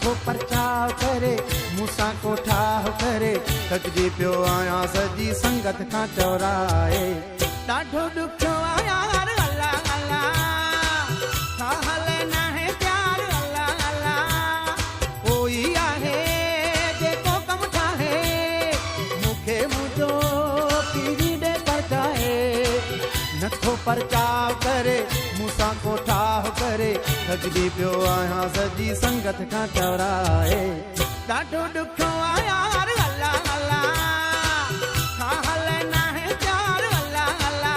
नथो परचाव करे मूंसां कोठाव करे थकजी पियो आहियां सॼी संगत खां चौराए ॾाढो ॾुखियो आहियां अल्लाह अल्लाह छा हले नाहे प्यार अल्लाह अल्लाह कोई आहे जेको कम ठाहे मूंखे मुंहिंजो पीरी ॾे परचाए नथो परचाव करे मूंसां कोठाव करे थकजी पियो आहियां सॼी संगत खां चौराए ॾाढो ॾुखियो आहियां अल्लाह अल्लाह छा हले नाहे प्यार अल्लाह अल्लाह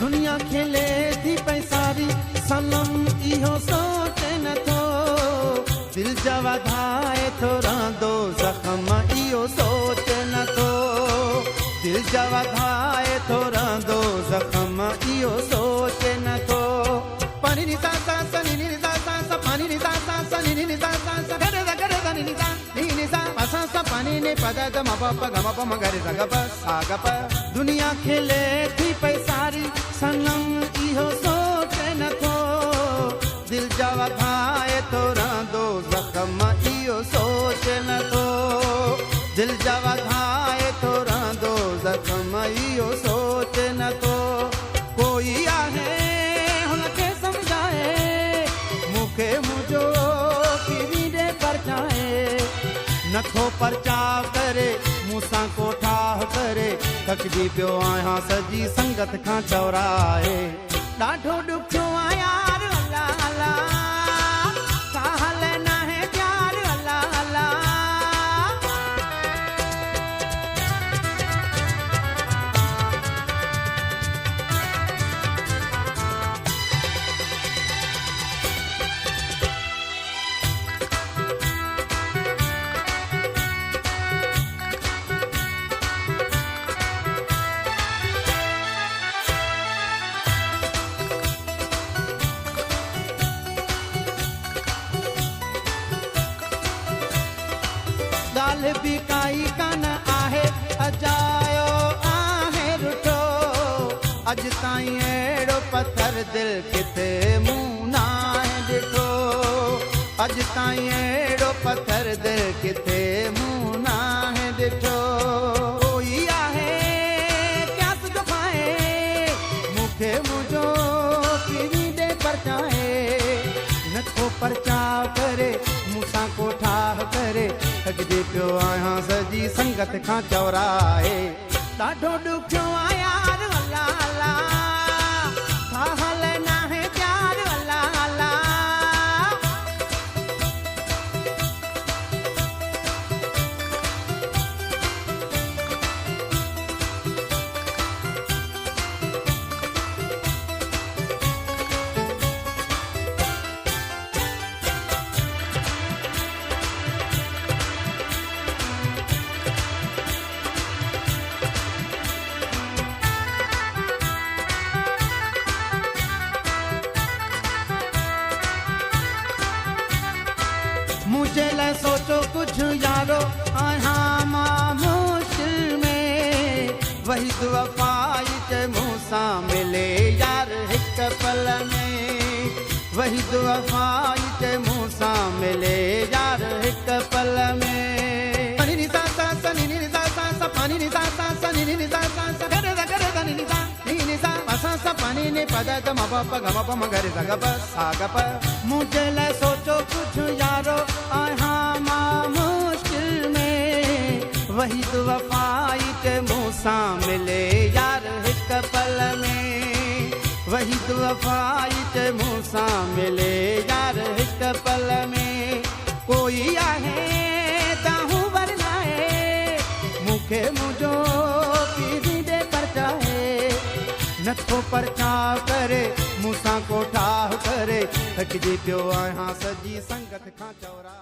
दुनिया खेले थी पैसारी सनम इहो सोचे नथो दिल जा वधाए थो रहंदो ज़ख़्म इहो सोचे नथो दिल जा वधाए थो रहंदो ज़ख़्म इहो सोचे नथो पानी नि सा सा सा नि नि सा सा सा पानी नि सा सा सा नि नि सा सा सा गरे दा गरे दा नि सा सा सा पानी ने पदा द म प ग म प म गरे सा ग प सा ग प दुनिया खेले थी पैसारी सनम इहो सोचे नथो दिल जा वधाए थो रहंदो ज़ख़्म इहो सोचे नथो दिल जा वधाए थो रहंदो ज़ख़्म इहो सोचे नथो कोई आहे हुनखे सम्झाए मूंखे मुंहिंजो पीरी ॾे परचाए नथो परचाव करे मूंसां कोठाव करे थकजी पियो आहियां सॼी संगत खां चौराए ॾाढो ॾुखियो आहियां अल्लाह अल्लाह छा हले नाहे प्यार अल्लाह अल्लाह ॻाल्हि बि काई कान आहे अजायो आहे रुठो अॼु ताईं अहिड़ो पथर दिलि किथे मूं नाहे ॾिठो अॼु ताईं अहिड़ो पथर दिलि किथे मूं नाहे ॾिठो कोई आहे प्यास जो खाए मूंखे मुंहिंजो पीरी ॾे परचाए नथो परचाव करे मूंसां कोठाव करे थकजी पियो आहियां सॼी संगत खां चौराए ॾाढो ॾुखियो आहियां अल्लाह अल्लाह छा हले नाहे प्यार अल्लाह अल्लाह मुझे लाइ सोचो कुझु यारो आहियां मां मुश्किल में वही वफ़ाई च मूंसां मिले यार हिक पल में वही वफ़ाई च मूंसां मिले यार हिक पल में पानी नि सा सा सा नि नि सा सा सा पानी नि सा सा सा नि नि सा सा सा गरे दा नि सा सा सा पानी ने पदा द म प ग म प म गरे सा ग प सा ग प मुझे लाइ सोचो कुझु यारो आहियां मां मुश्किल में वही वफ़ाई च मूंसां मिले यार हिक पल में वही वफ़ाई च मूंसां मिले यार हिक पल में कोई आहे ताहूं वरनाए मूंखे मुंहिंजो पीरी ॾे परचाए नथो परचाव करे मूसां को ठाह करे थकिजी पियो आहियां सॼी संगत खां चौरा